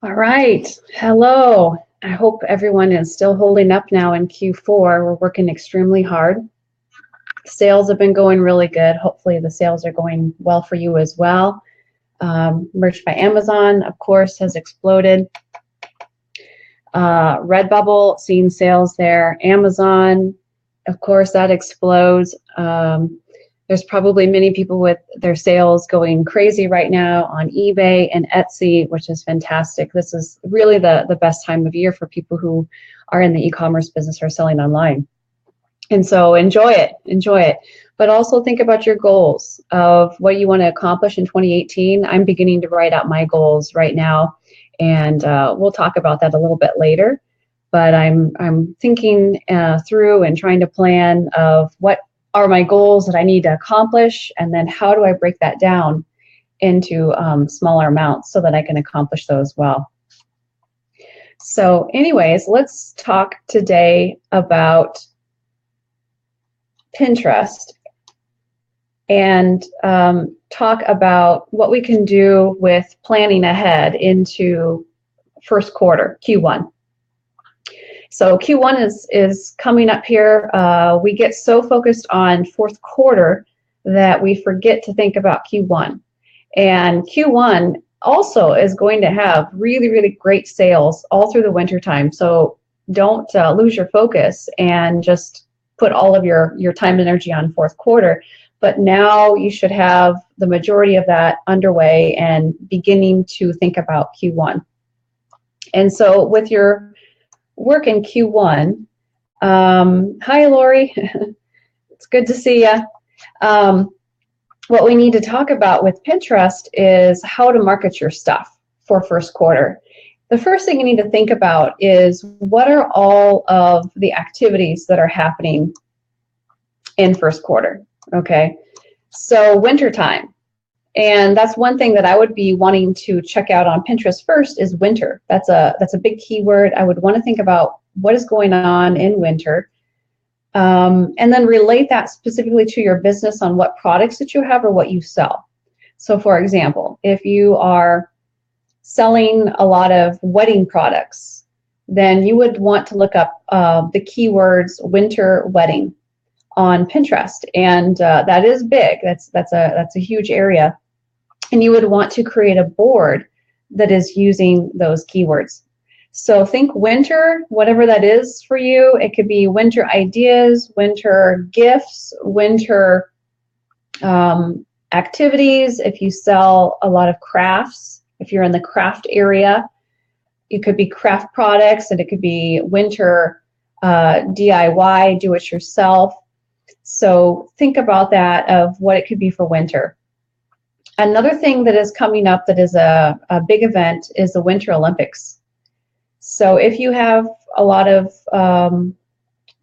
All right. Hello. I hope everyone is still holding up now in Q4. We're working extremely hard. Sales have been going really good. Hopefully the sales are going well for you as well. Merch by Amazon, of course, has exploded. Redbubble, seeing sales there. Amazon, of course, that explodes. There's probably many people with their sales going crazy right now on eBay and Etsy, which is fantastic. This is really the best time of year for people who are in the e-commerce business or selling online. And so enjoy it. But also think about your goals of what you want to accomplish in 2018. I'm beginning to write out my goals right now, and we'll talk about that a little bit later. But I'm thinking through and trying to plan of what are my goals that I need to accomplish, and then how do I break that down into smaller amounts so that I can accomplish those well. So anyways, let's talk today about Pinterest and talk about what we can do with planning ahead into first quarter, Q1. So Q1 is coming up here. We get so focused on fourth quarter that we forget to think about Q1. And Q1 also is going to have really, really great sales all through the winter time. So don't lose your focus and just put all of your time and energy on fourth quarter. But now you should have the majority of that underway and beginning to think about Q1. And so with your work in Q1. Hi, Lori. It's good to see you. What we need to talk about with Pinterest is how to market your stuff for first quarter. The first thing you need to think about is what are all of the activities that are happening in first quarter, okay? So wintertime. And that's one thing that I would be wanting to check out on Pinterest first is winter. That's a big keyword. I would want to think about what is going on in winter, and then relate that specifically to your business on what products that you have or what you sell. So for example, if you are selling a lot of wedding products, then you would want to look up the keywords winter wedding on Pinterest, and that is big. That's a huge area. And you would want to create a board that is using those keywords. So think winter, whatever that is for you. It could be winter ideas, winter gifts, winter activities. If you sell a lot of crafts, if you're in the craft area, it could be craft products, and it could be winter DIY, do it yourself. So think about that of what it could be for winter. Another thing that is coming up that is a big event is the Winter Olympics. So if you have a lot of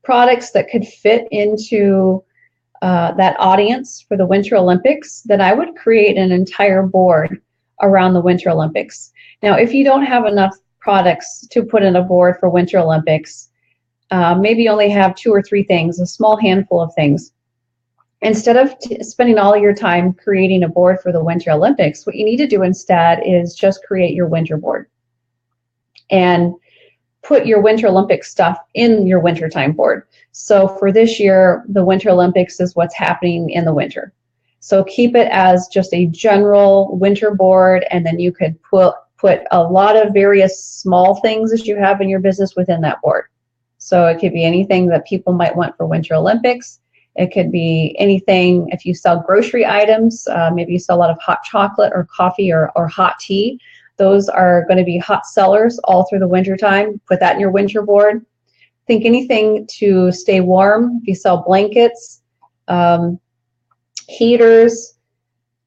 products that could fit into that audience for the Winter Olympics, then I would create an entire board around the Winter Olympics. Now, if you don't have enough products to put in a board for Winter Olympics, maybe you only have 2 or 3 things, a small handful of things. Instead of spending all your time creating a board for the Winter Olympics, what you need to do instead is just create your winter board and put your Winter Olympics stuff in your wintertime board. So for this year, the Winter Olympics is what's happening in the winter. So keep it as just a general winter board, and then you could put a lot of various small things that you have in your business within that board. So it could be anything that people might want for Winter Olympics. It could be anything, if you sell grocery items, maybe you sell a lot of hot chocolate or coffee or hot tea. Those are going to be hot sellers all through the winter time. Put that in your winter board. Think anything to stay warm. If you sell blankets, heaters,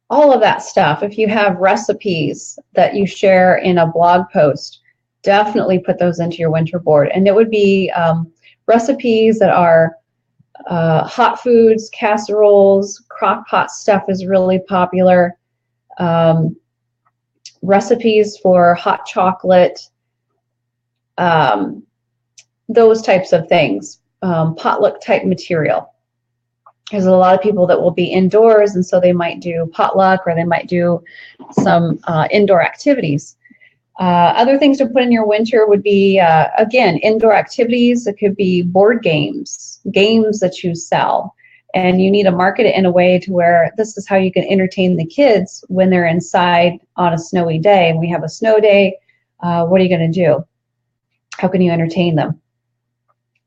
all of that stuff. If you have recipes that you share in a blog post, definitely put those into your winter board. And it would be recipes that are hot foods, casseroles, crock pot stuff is really popular. Recipes for hot chocolate, those types of things, potluck type material. There's a lot of people that will be indoors, and so they might do potluck or they might do some indoor activities. Other things to put in your winter would be, again, indoor activities. It could be board games, games that you sell. And you need to market it in a way to where this is how you can entertain the kids when they're inside on a snowy day. And we have a snow day. What are you going to do? How can you entertain them?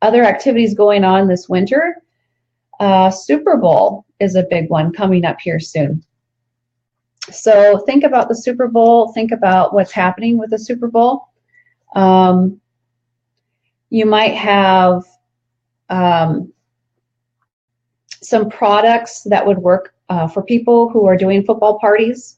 Other activities going on this winter. Super Bowl is a big one coming up here soon. So think about the Super Bowl. Think about what's happening with the Super Bowl. You might have some products that would work for people who are doing football parties.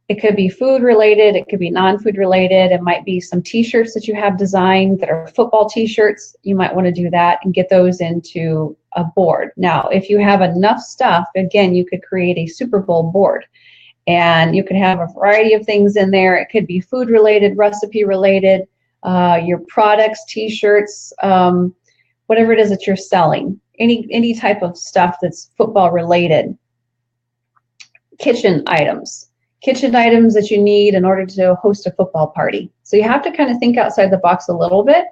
It could be food related. It could be non-food related. It might be some t-shirts that you have designed that are football t-shirts. You might want to do that and get those into a board. Now, if you have enough stuff, again, you could create a Super Bowl board. And you can have a variety of things in there. It could be food related, recipe related, your products, t-shirts, whatever it is that you're selling. Any type of stuff that's football related. Kitchen items that you need in order to host a football party. So you have to kind of think outside the box a little bit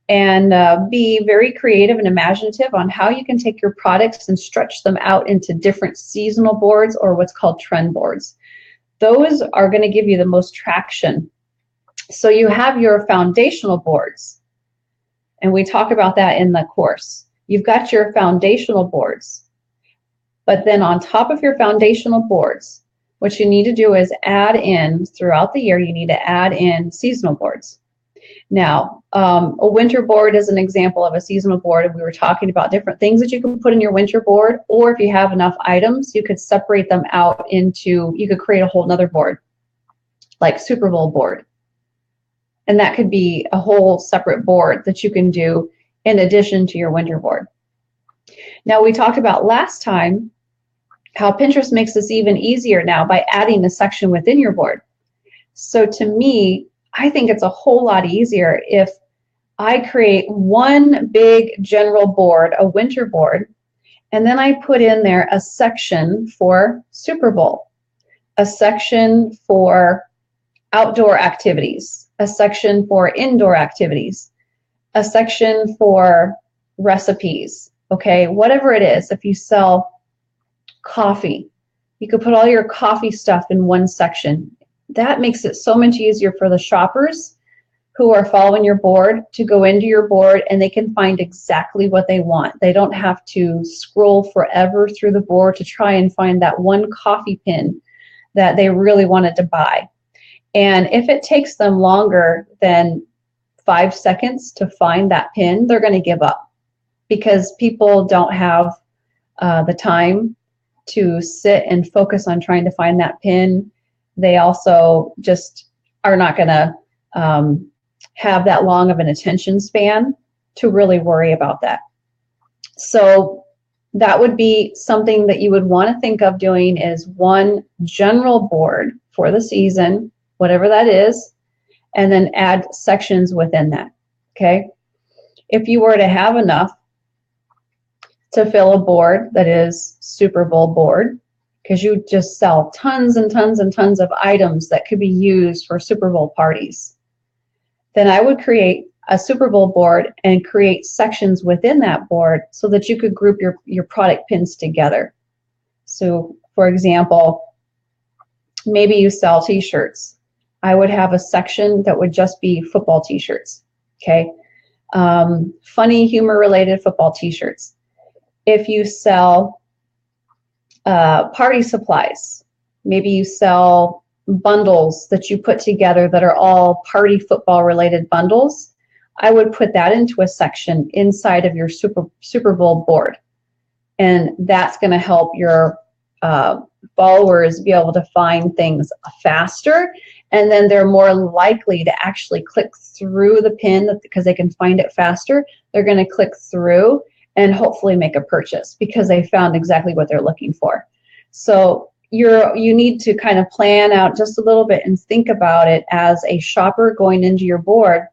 and be very creative and imaginative on how you can take your products and stretch them out into different seasonal boards or what's called trend boards. Those are going to give you the most traction. So you have your foundational boards, and we talk about that in the course. You've got your foundational boards, but then on top of your foundational boards, what you need to do is add in, throughout the year, you need to add in seasonal boards. Now, a winter board is an example of a seasonal board, and we were talking about different things that you can put in your winter board, or if you have enough items, you could separate them out into, you could create a whole nother board, like Super Bowl board. And that could be a whole separate board that you can do in addition to your winter board. Now, we talked about last time how Pinterest makes this even easier now by adding a section within your board. So to me, I think it's a whole lot easier if I create one big general board, a winter board, and then I put in there a section for Super Bowl, a section for outdoor activities, a section for indoor activities, a section for recipes, okay? Whatever it is, if you sell coffee, you could put all your coffee stuff in one section. That makes it so much easier for the shoppers who are following your board to go into your board and they can find exactly what they want. They don't have to scroll forever through the board to try and find that one coffee pin that they really wanted to buy. And if it takes them longer than 5 seconds to find that pin, they're going to give up because people don't have the time to sit and focus on trying to find that pin. They also just are not going to have that long of an attention span to really worry about that. So that would be something that you would want to think of doing, is one general board for the season, whatever that is, and then add sections within that, okay? If you were to have enough to fill a board that is Super Bowl board, because you just sell tons and tons and tons of items that could be used for Super Bowl parties, then I would create a Super Bowl board and create sections within that board so that you could group your product pins together. So for example, maybe you sell t-shirts. I would have a section that would just be football t-shirts, okay? Funny, humor-related football t-shirts. If you sell party supplies, maybe you sell bundles that you put together that are all party football-related bundles, I would put that into a section inside of your Super Bowl board. And that's going to help your followers be able to find things faster, and then they're more likely to actually click through the pin because they can find it faster. They're going to click through and hopefully make a purchase because they found exactly what they're looking for. So you need to kind of plan out just a little bit and think about it as a shopper going into your board.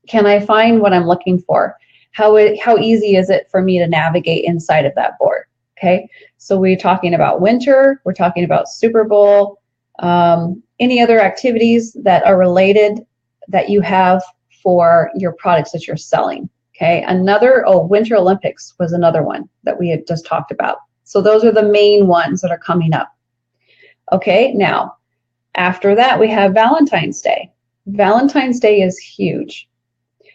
Can I find what I'm looking for? How easy is it for me to navigate inside of that board? Okay, so we're talking about winter, we're talking about Super Bowl, any other activities that are related that you have for your products that you're selling. Okay, Winter Olympics was another one that we had just talked about. So those are the main ones that are coming up. Okay, now, after that, we have Valentine's Day. Valentine's Day is huge.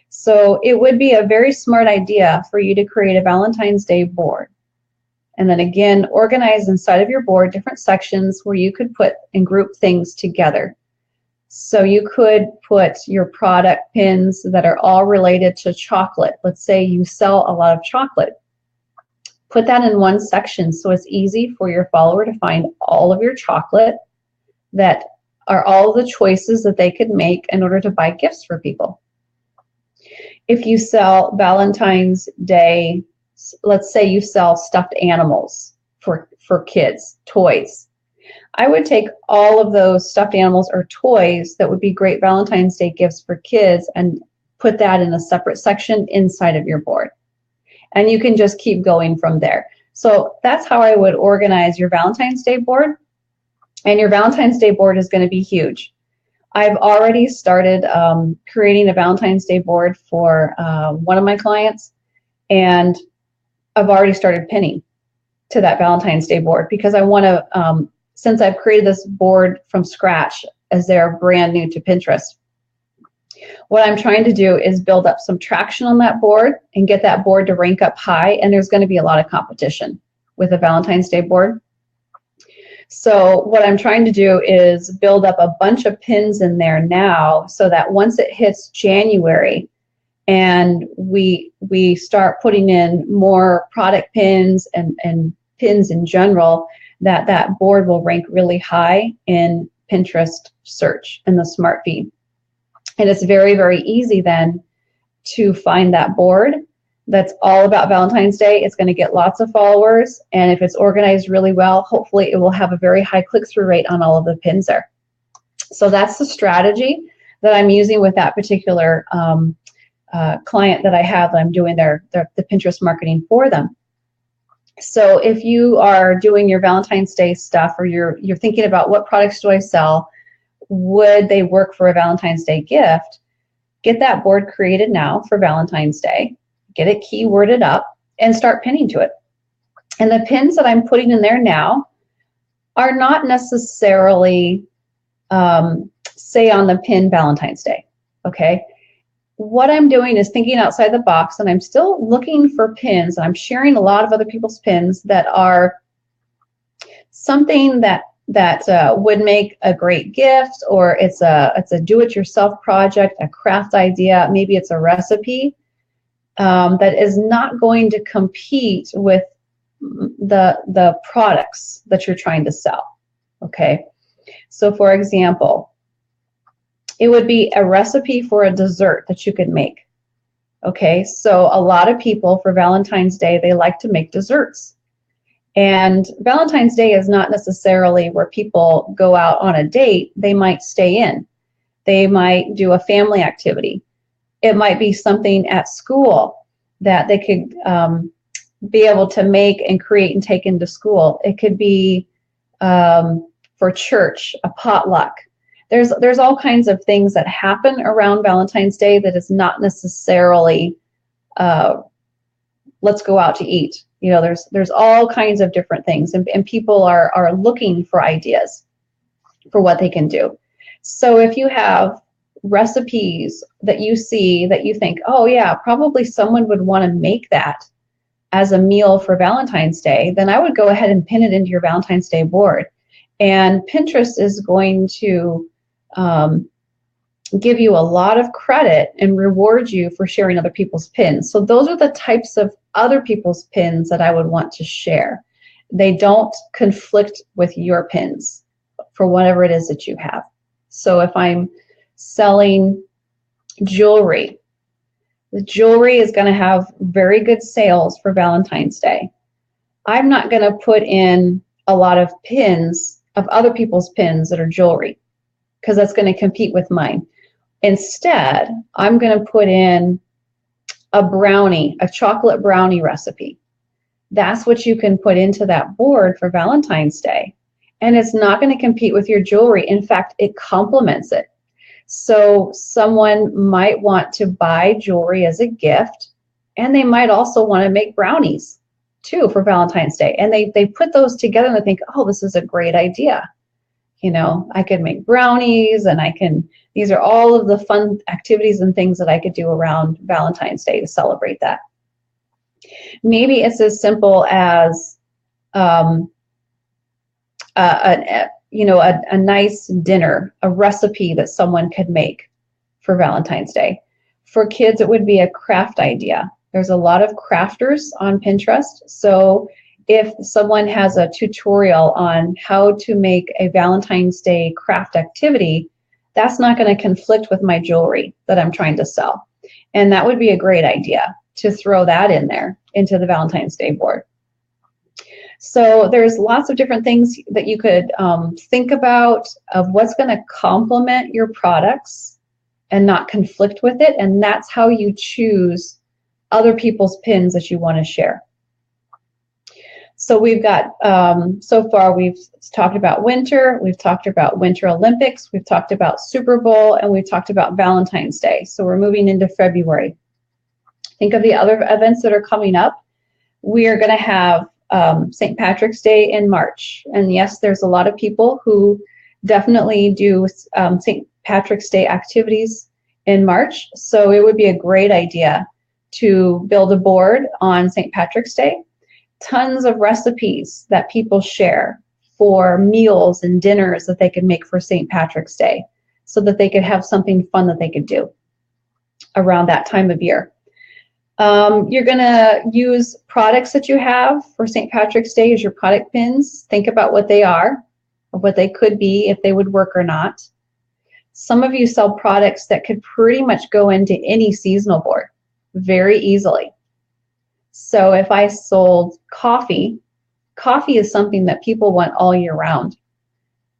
So it would be a very smart idea for you to create a Valentine's Day board. And then again, organize inside of your board different sections where you could put and group things together. So you could put your product pins that are all related to chocolate. Let's say you sell a lot of chocolate. Put that in one section so it's easy for your follower to find all of your chocolate that are all the choices that they could make in order to buy gifts for people. If you sell Valentine's Day, let's say you sell stuffed animals for kids, toys. I would take all of those stuffed animals or toys that would be great Valentine's Day gifts for kids and put that in a separate section inside of your board. And you can just keep going from there. So that's how I would organize your Valentine's Day board. And your Valentine's Day board is going to be huge. I've already started creating a Valentine's Day board for one of my clients, and I've already started pinning to that Valentine's Day board because I want to, since I've created this board from scratch as they're brand new to Pinterest, what I'm trying to do is build up some traction on that board and get that board to rank up high, and there's going to be a lot of competition with a Valentine's Day board. So what I'm trying to do is build up a bunch of pins in there now so that once it hits January and we start putting in more product pins and pins in general, that board will rank really high in Pinterest search in the smart feed. And it's very, very easy then to find that board that's all about Valentine's Day. It's going to get lots of followers, and if it's organized really well, hopefully it will have a very high click-through rate on all of the pins there. So that's the strategy that I'm using with that particular client that I have that I'm doing the Pinterest marketing for them. So if you are doing your Valentine's Day stuff, or you're thinking about what products do I sell, would they work for a Valentine's Day gift, get that board created now for Valentine's Day. Get it keyworded up and start pinning to it. And the pins that I'm putting in there now are not necessarily, say on the pin Valentine's Day, okay? What I'm doing is thinking outside the box, and I'm still looking for pins. I'm sharing a lot of other people's pins that are something that would make a great gift, or it's a do-it-yourself project, a craft idea, maybe it's a recipe. That is not going to compete with the products that you're trying to sell, okay? So for example, it would be a recipe for a dessert that you could make, okay? So a lot of people for Valentine's Day, they like to make desserts. And Valentine's Day is not necessarily where people go out on a date. They might stay in. They might do a family activity. It might be something at school that they could be able to make and create and take into school. It could be for church, a potluck. There's all kinds of things that happen around Valentine's Day that is not necessarily let's go out to eat. You know, there's all kinds of different things, and people are looking for ideas for what they can do. So if you have recipes that you see that you think, oh yeah, probably someone would want to make that as a meal for Valentine's Day, then I would go ahead and pin it into your Valentine's Day board. And Pinterest is going to give you a lot of credit and reward you for sharing other people's pins. So those are the types of other people's pins that I would want to share. They don't conflict with your pins for whatever it is that you have. So if I'm selling jewelry, the jewelry is going to have very good sales for Valentine's Day. I'm not going to put in a lot of pins of other people's pins that are jewelry because that's going to compete with mine. Instead, I'm going to put in a brownie, a chocolate brownie recipe. That's what you can put into that board for Valentine's Day. and it's not going to compete with your jewelry. In fact, it complements it. So someone might want to buy jewelry as a gift, and they might also want to make brownies too for Valentine's Day. And they put those together and they think, oh, this is a great idea. You know, I could make brownies, and these are all of the fun activities and things that I could do around Valentine's Day to celebrate that. Maybe it's as simple as a nice dinner, a recipe that someone could make for Valentine's Day. For kids, it would be a craft idea. There's a lot of crafters on Pinterest. So if someone has a tutorial on how to make a Valentine's Day craft activity, that's not going to conflict with my jewelry that I'm trying to sell. And that would be a great idea to throw that in there into the Valentine's Day board. So there's lots of different things that you could think about of what's going to complement your products and not conflict with it. And that's how you choose other people's pins that you want to share. So we've got, so far we've talked about winter, we've talked about Winter Olympics, we've talked about Super Bowl, and we've talked about Valentine's Day. So we're moving into February. Think of the other events that are coming up. We are going to have St. Patrick's Day in March. And yes, there's a lot of people who definitely do St. Patrick's Day activities in March. So it would be a great idea to build a board on St. Patrick's Day. Tons of recipes that people share for meals and dinners that they could make for St. Patrick's Day so that they could have something fun that they could do around that time of year. You're going to use products that you have for St. Patrick's Day as your product pins. Think about what they are, or what they could be, if they would work or not. Some of you sell products that could pretty much go into any seasonal board very easily. So if I sold coffee is something that people want all year round.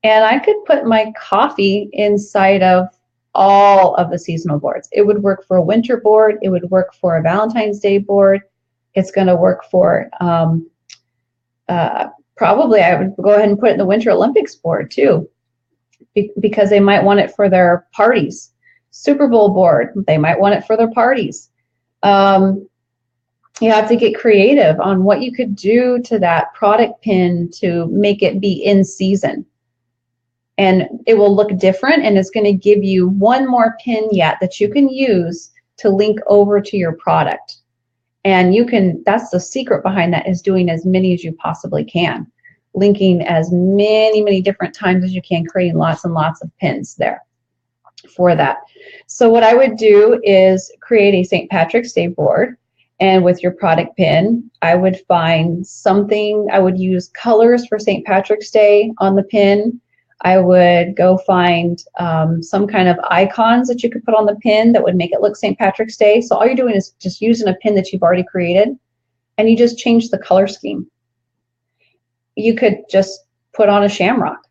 And I could put my coffee inside of all of the seasonal boards. It would work for a winter board. It would work for a Valentine's Day board. It's going to work for, probably I would go ahead and put it in the Winter Olympics board too, because they might want it for their parties. Super Bowl board, they might want it for their parties. You have to get creative on what you could do to that product pin to make it be in season. And it will look different, and it's going to give you one more pin yet that you can use to link over to your product. And you can, that's the secret behind that, is doing as many as you possibly can. Linking as many different times as you can, creating lots and lots of pins there for that. So what I would do is create a St. Patrick's Day board. And with your product pin, I would find something, I would use colors for St. Patrick's Day on the pin. I would go find some kind of icons that you could put on the pin that would make it look St. Patrick's Day. So all you're doing is just using a pin that you've already created, and you just change the color scheme. You could just put on a shamrock,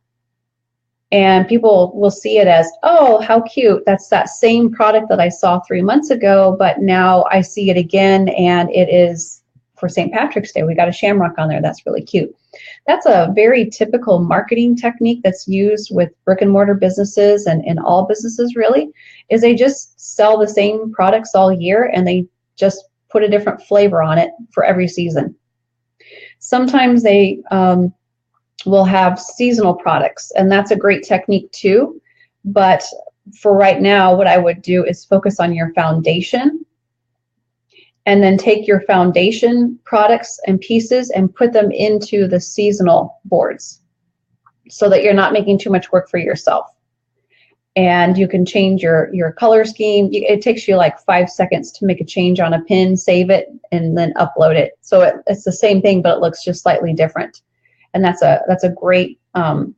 and people will see it as, oh, how cute. That's that same product that I saw 3 months ago, but now I see it again, and it is for St. Patrick's Day. We got a shamrock on there. That's really cute. That's a very typical marketing technique that's used with brick and mortar businesses and in all businesses really, is they just sell the same products all year, and they just put a different flavor on it for every season. Sometimes they will have seasonal products, and that's a great technique too. But for right now, what I would do is focus on your foundation, and then take your foundation products and pieces and put them into the seasonal boards so that you're not making too much work for yourself. And you can change your color scheme. It takes you like 5 seconds to make a change on a pin, save it, and then upload it. So it's the same thing, but it looks just slightly different. And that's a great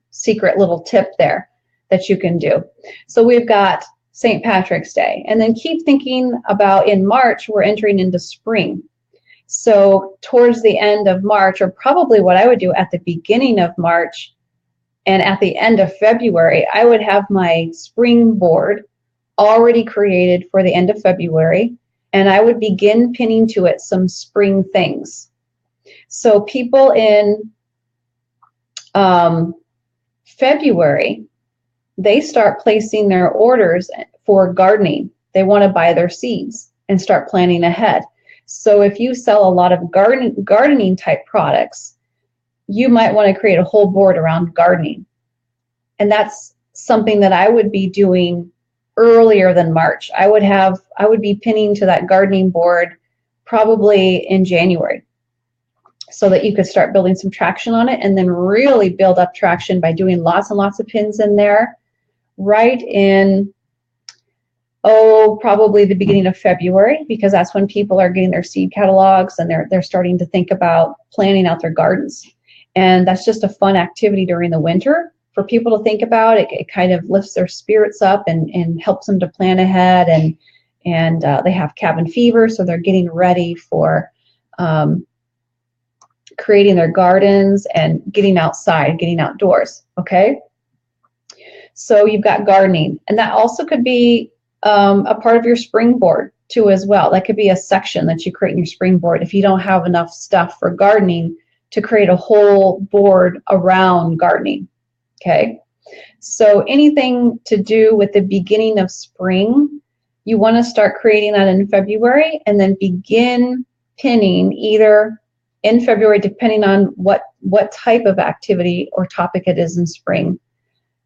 secret little tip there that you can do. So we've got St. Patrick's Day. And then keep thinking about, in March, we're entering into spring. So towards the end of March, or probably what I would do at the beginning of March and at the end of February, I would have my spring board already created for the end of February, and I would begin pinning to it some spring things. So people in February, they start placing their orders for gardening. They want to buy their seeds and start planning ahead. So if you sell a lot of gardening type products, you might want to create a whole board around gardening. And that's something that I would be doing earlier than March. I would be pinning to that gardening board probably in January, so that you could start building some traction on it, and then really build up traction by doing lots and lots of pins in there right in, probably the beginning of February, because that's when people are getting their seed catalogs and they're starting to think about planning out their gardens. And that's just a fun activity during the winter for people to think about. It kind of lifts their spirits up and helps them to plan ahead. And they have cabin fever, so they're getting ready for creating their gardens and getting outside, getting outdoors, okay? So you've got gardening, and that also could be a part of your springboard too as well. That could be a section that you create in your springboard if you don't have enough stuff for gardening to create a whole board around gardening, okay? So anything to do with the beginning of spring, you want to start creating that in February, and then begin pinning either in February, depending on what type of activity or topic it is in spring.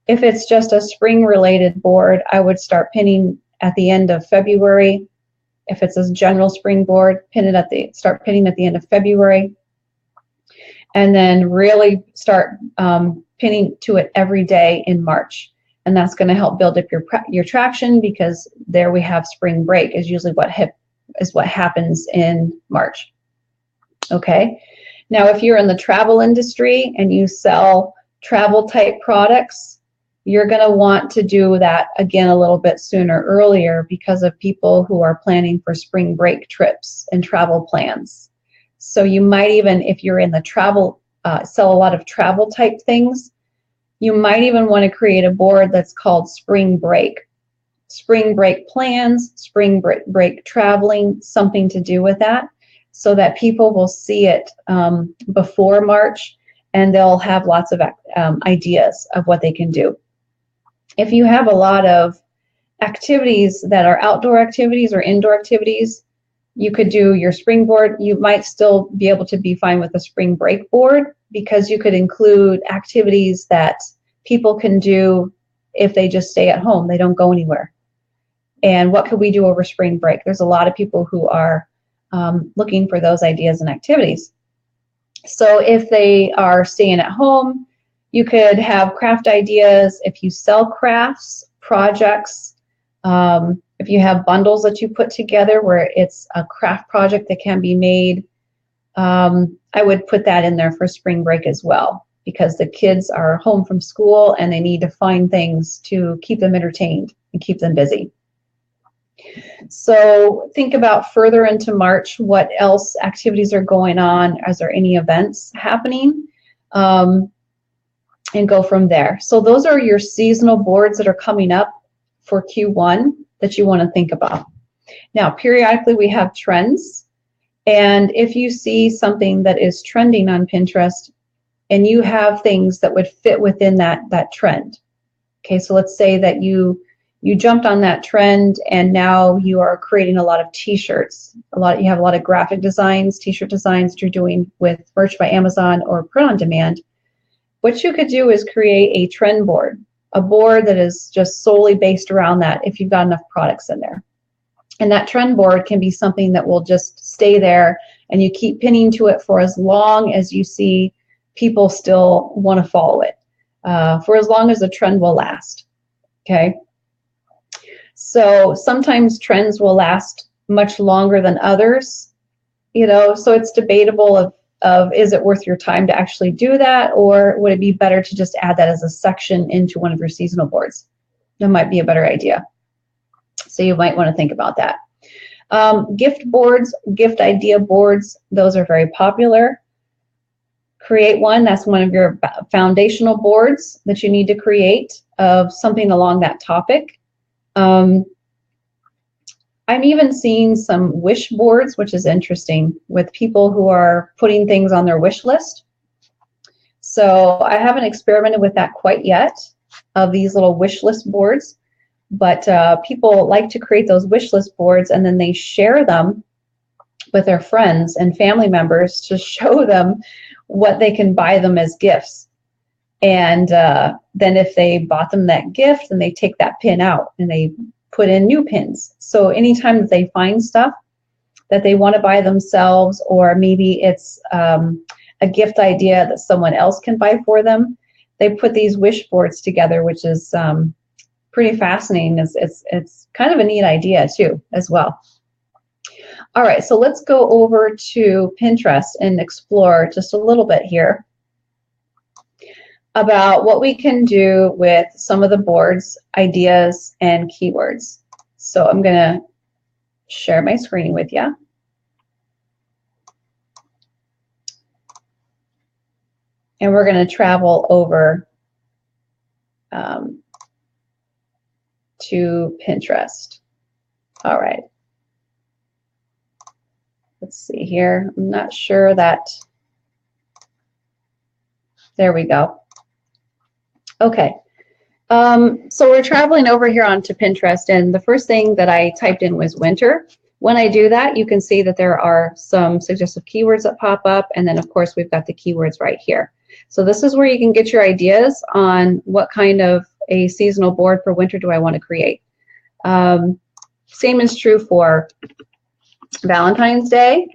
If it's just a spring-related board, I would start pinning at the end of February. If it's a general spring board, start pinning at the end of February, and then really start pinning to it every day in March. And that's going to help build up your traction, because there we have spring break is usually what happens in March. Okay. Now, if you're in the travel industry and you sell travel type products, you're going to want to do that again a little bit sooner, earlier, because of people who are planning for spring break trips and travel plans. So you might even, if you're in the travel, sell a lot of travel type things, you might even want to create a board that's called spring break. Spring break plans, spring break traveling, something to do with that, so that people will see it before March, and they'll have lots of ideas of what they can do. If you have a lot of activities that are outdoor activities or indoor activities, you could do your spring board. You might still be able to be fine with a spring break board, because you could include activities that people can do if they just stay at home, they don't go anywhere. And what could we do over spring break? There's a lot of people who are looking for those ideas and activities. So if they are staying at home, you could have craft ideas. If you sell crafts, projects, if you have bundles that you put together where it's a craft project that can be made, I would put that in there for spring break as well, because the kids are home from school and they need to find things to keep them entertained and keep them busy. So think about further into March, what else activities are going on? Is there any events happening? And go from there. So those are your seasonal boards that are coming up for Q1 that you want to think about. Now, periodically we have trends. And if you see something that is trending on Pinterest and you have things that would fit within that trend. Okay, so let's say that you jumped on that trend and now you are creating a lot of t-shirts. You have a lot of graphic designs, t-shirt designs that you're doing with Merch by Amazon or print on demand. What you could do is create a trend board, a board that is just solely based around that if you've got enough products in there. And that trend board can be something that will just stay there, and you keep pinning to it for as long as you see people still want to follow it, for as long as the trend will last. Okay. So sometimes trends will last much longer than others, so it's debatable of is it worth your time to actually do that, or would it be better to just add that as a section into one of your seasonal boards? That might be a better idea. So you might want to think about that. Gift boards, gift idea boards, those are very popular. Create one. That's one of your foundational boards that you need to create of something along that topic. I'm even seeing some wish boards, which is interesting, with people who are putting things on their wish list. So I haven't experimented with that quite yet, of these little wish list boards, but people like to create those wish list boards and then they share them with their friends and family members to show them what they can buy them as gifts. And then if they bought them that gift, then they take that pin out and they put in new pins. So anytime that they find stuff that they want to buy themselves, or maybe it's a gift idea that someone else can buy for them, they put these wish boards together, which is pretty fascinating. It's kind of a neat idea too, as well. All right, so let's go over to Pinterest and explore just a little bit here about what we can do with some of the boards, ideas, and keywords. So I'm going to share my screen with you. And we're going to travel over to Pinterest. All right. Let's see here. I'm not sure that. There we go. Okay. So we're traveling over here onto Pinterest, and the first thing that I typed in was winter. When I do that, you can see that there are some suggestive keywords that pop up, and then of course we've got the keywords right here. So this is where you can get your ideas on what kind of a seasonal board for winter do I want to create. Same is true for Valentine's Day.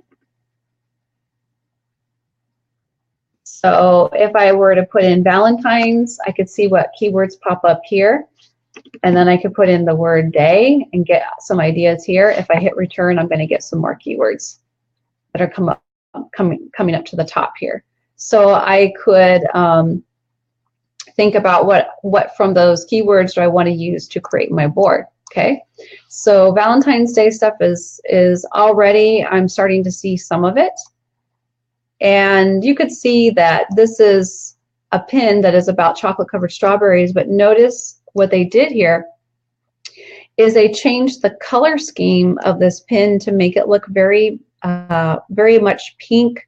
So if I were to put in Valentine's, I could see what keywords pop up here. And then I could put in the word day and get some ideas here. If I hit return, I'm going to get some more keywords that are coming up to the top here. So I could think about what from those keywords do I want to use to create my board. Okay, so Valentine's Day stuff is already, I'm starting to see some of it. And you could see that this is a pin that is about chocolate covered strawberries, but notice what they did here is they changed the color scheme of this pin to make it look very, very much pink,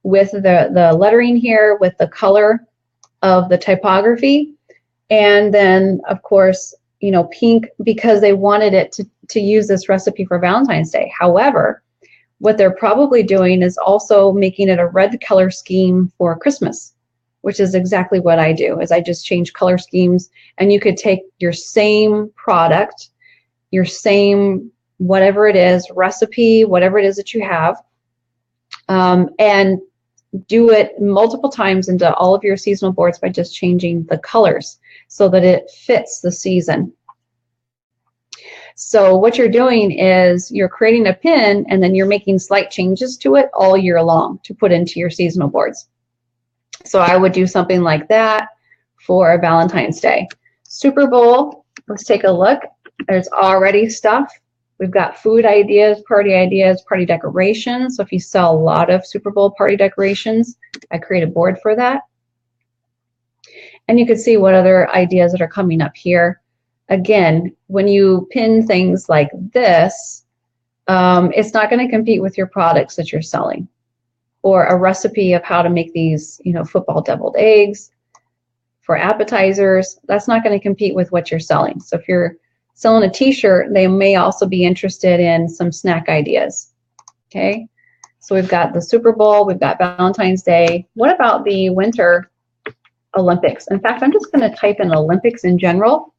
with the lettering here, with the color of the typography. And then of course, you know, pink, because they wanted it to use this recipe for Valentine's Day. However, what they're probably doing is also making it a red color scheme for Christmas, which is exactly what I do, is I just change color schemes. And you could take your same product, your same, whatever it is, recipe, whatever it is that you have, and do it multiple times into all of your seasonal boards by just changing the colors so that it fits the season. So what you're doing is you're creating a pin and then you're making slight changes to it all year long to put into your seasonal boards. So I would do something like that for Valentine's Day. Super Bowl, let's take a look. There's already stuff. We've got food ideas, party decorations. So if you sell a lot of Super Bowl party decorations, I create a board for that. And you can see what other ideas that are coming up here. Again, when you pin things like this, it's not going to compete with your products that you're selling, or a recipe of how to make these, you know, football deviled eggs for appetizers. That's not going to compete with what you're selling. So if you're selling a t-shirt, they may also be interested in some snack ideas. Okay, so we've got the Super Bowl, we've got Valentine's Day. What about the Winter Olympics? In fact, I'm just going to type in Olympics in general.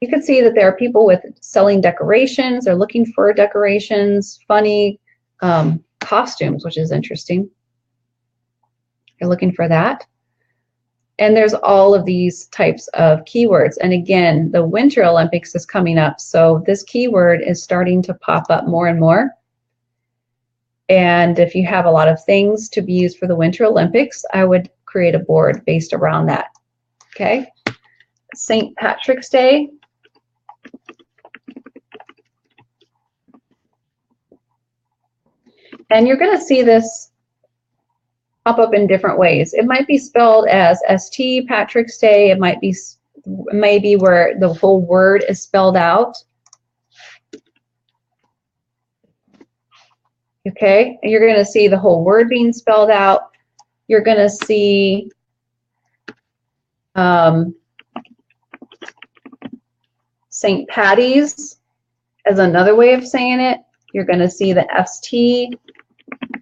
You can see that there are people with selling decorations. They're looking for decorations, funny costumes, which is interesting. They're looking for that. And there's all of these types of keywords. And again, the Winter Olympics is coming up. So this keyword is starting to pop up more and more. And if you have a lot of things to be used for the Winter Olympics, I would create a board based around that. Okay. St. Patrick's Day. And you're going to see this pop up in different ways. It might be spelled as St. Patrick's Day. It might be maybe where the whole word is spelled out. Okay, and you're going to see the whole word being spelled out. You're going to see St. Patty's as another way of saying it. You're going to see the ST,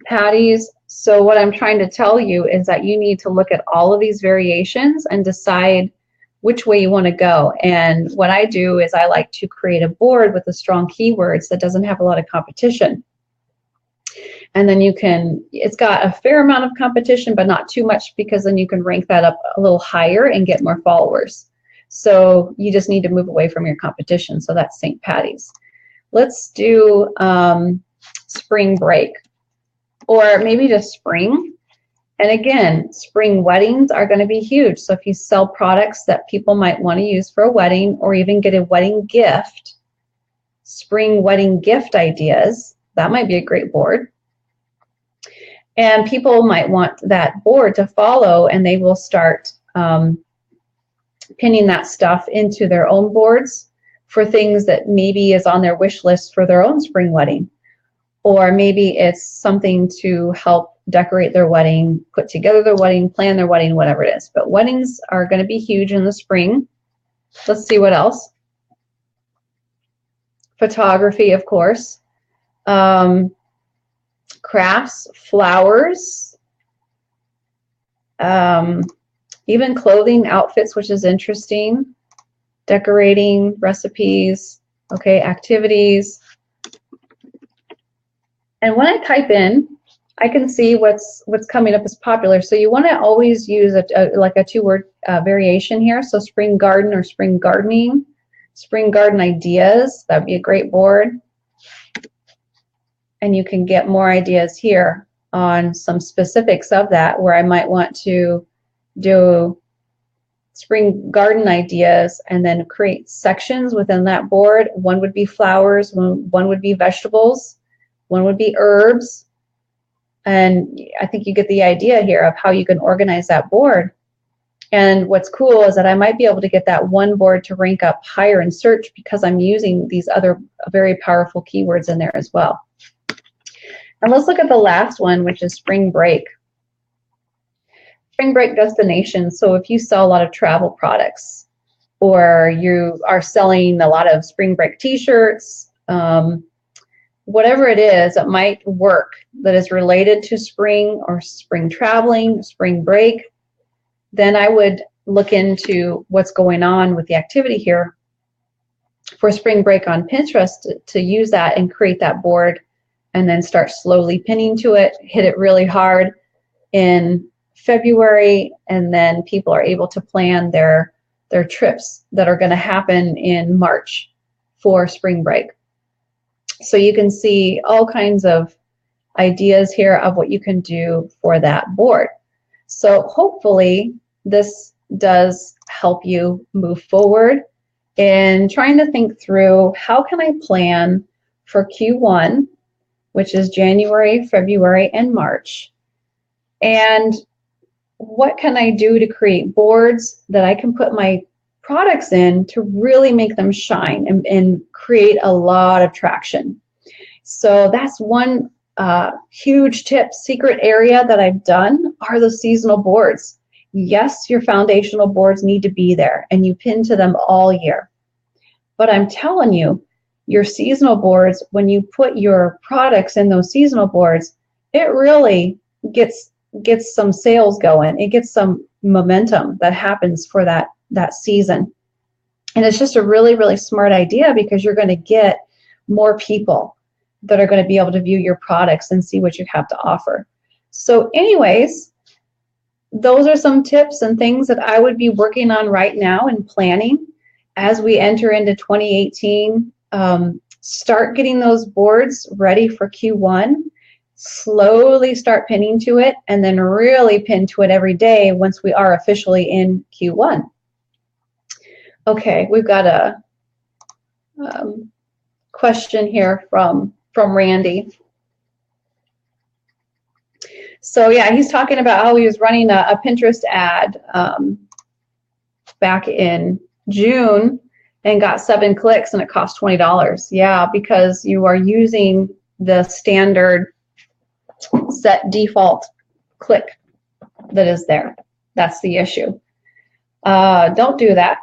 Patty's. So what I'm trying to tell you is that you need to look at all of these variations and decide which way you want to go. And what I do is I like to create a board with the strong keywords that doesn't have a lot of competition. And then you can, it's got a fair amount of competition, but not too much, because then you can rank that up a little higher and get more followers. So you just need to move away from your competition. So that's St. Patty's. Let's do spring break, or maybe just spring. And again, spring weddings are going to be huge. So if you sell products that people might want to use for a wedding, or even get a wedding gift, spring wedding gift ideas, that might be a great board. And people might want that board to follow, and they will start pinning that stuff into their own boards for things that maybe is on their wish list for their own spring wedding. Or maybe it's something to help decorate their wedding, put together their wedding, plan their wedding, whatever it is. But weddings are going to be huge in the spring. Let's see what else. Photography, of course. Crafts, flowers, even clothing, outfits, which is interesting. Decorating, recipes, okay, activities. And when I type in, I can see what's coming up as popular. So you want to always use like a two-word variation here. So spring garden or spring gardening, spring garden ideas. That'd be a great board. And you can get more ideas here on some specifics of that, where I might want to do spring garden ideas and then create sections within that board. One would be flowers, one would be vegetables, one would be herbs. And I think you get the idea here of how you can organize that board. And what's cool is that I might be able to get that one board to rank up higher in search, because I'm using these other very powerful keywords in there as well. And let's look at the last one, which is spring break. Spring break destinations. So if you sell a lot of travel products, or you are selling a lot of spring break t-shirts, whatever it is that might work that is related to spring or spring traveling, spring break, then I would look into what's going on with the activity here for spring break on Pinterest to use that and create that board, and then start slowly pinning to it, hit it really hard in February, and then people are able to plan their trips that are going to happen in March for spring break. So you can see all kinds of ideas here of what you can do for that board. So hopefully this does help you move forward in trying to think through, how can I plan for Q1, which is January, February, and March, and what can I do to create boards that I can put my products in to really make them shine and create a lot of traction. So that's one huge tip, secret area that I've done, are the seasonal boards. Yes, your foundational boards need to be there, and you pin to them all year. But I'm telling you, your seasonal boards, when you put your products in those seasonal boards, it really gets some sales going. It gets some momentum that happens for that season. And it's just a really, really smart idea, because you're going to get more people that are going to be able to view your products and see what you have to offer. So anyways, those are some tips and things that I would be working on right now and planning as we enter into 2018. Start getting those boards ready for Q1. Slowly start pinning to it, and then really pin to it every day once we are officially in Q1. Okay, we've got a question here from Randy. So yeah, he's talking about how he was running a Pinterest ad back in June and got 7 clicks, and it cost $20. Yeah, because you are using the standard set default click that is there. That's the issue. Don't do that.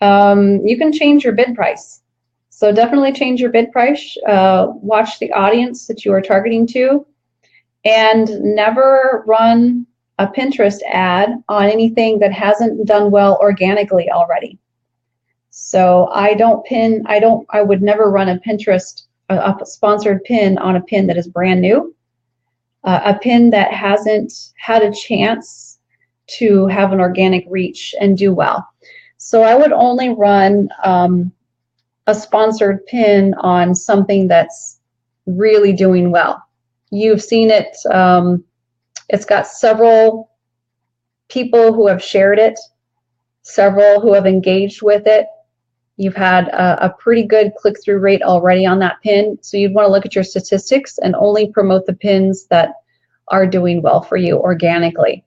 You can change your bid price. So definitely change your bid price. Watch the audience that you are targeting to, and never run a Pinterest ad on anything that hasn't done well organically already. So I would never run a Pinterest, a sponsored pin on a pin that is brand new, a pin that hasn't had a chance to have an organic reach and do well. So I would only run a sponsored pin on something that's really doing well. You've seen it. It's got several people who have shared it, several who have engaged with it. You've had a pretty good click-through rate already on that pin. So you'd want to look at your statistics and only promote the pins that are doing well for you organically.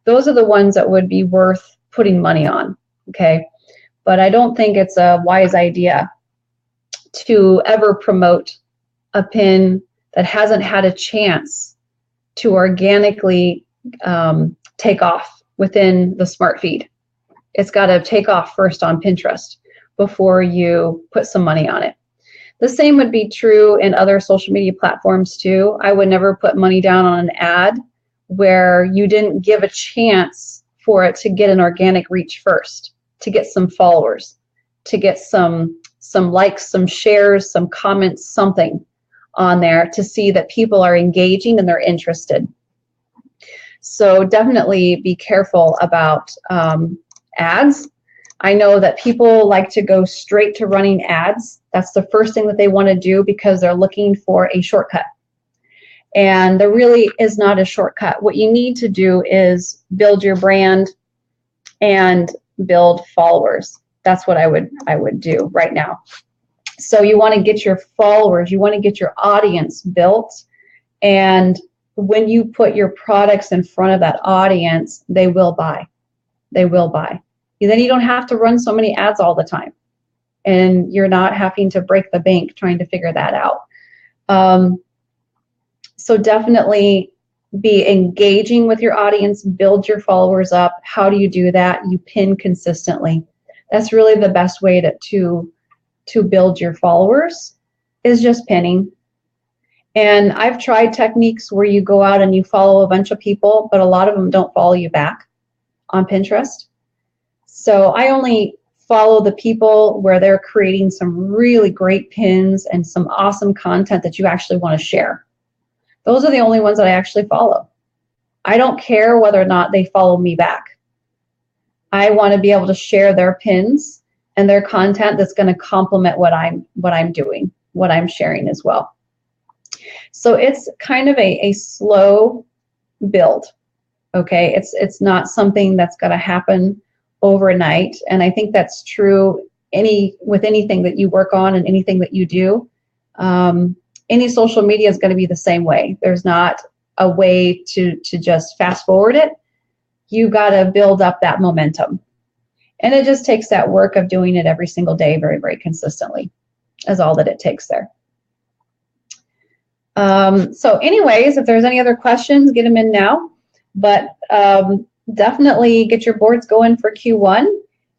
Those are the ones that would be worth putting money on, okay? But I don't think it's a wise idea to ever promote a pin that hasn't had a chance to organically take off within the smart feed. It's got to take off first on Pinterest before you put some money on it. The same would be true in other social media platforms too. I would never put money down on an ad where you didn't give a chance for it to get an organic reach first, to get some followers, to get some likes, some shares, some comments, something on there to see that people are engaging and they're interested. So definitely be careful about ads. I know that people like to go straight to running ads. That's the first thing that they want to do because they're looking for a shortcut. And there really is not a shortcut. What you need to do is build your brand and build followers. That's what I would do right now. So you want to get your followers, you want to get your audience built, and when you put your products in front of that audience, they will buy. They will buy. Then you don't have to run so many ads all the time, and you're not having to break the bank trying to figure that out. So definitely be engaging with your audience, build your followers up. How do you do that? You pin consistently. That's really the best way to build your followers, is just pinning. And I've tried techniques where you go out and you follow a bunch of people, but a lot of them don't follow you back on Pinterest. So I only follow the people where they're creating some really great pins and some awesome content that you actually want to share. Those are the only ones that I actually follow. I don't care whether or not they follow me back. I want to be able to share their pins and their content that's going to complement what I'm doing, what I'm sharing as well. So it's kind of a slow build, okay? It's not something that's going to happen overnight, and I think that's true with anything that you work on and anything that you do. Any social media is going to be the same way. There's not a way to just fast forward it. You got to build up that momentum. And it just takes that work of doing it every single day very, very consistently, is all that it takes there. So anyways, if there's any other questions, get them in now. But definitely get your boards going for Q1.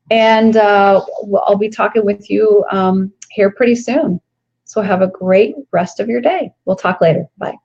And I'll be talking with you here pretty soon. So have a great rest of your day. We'll talk later. Bye.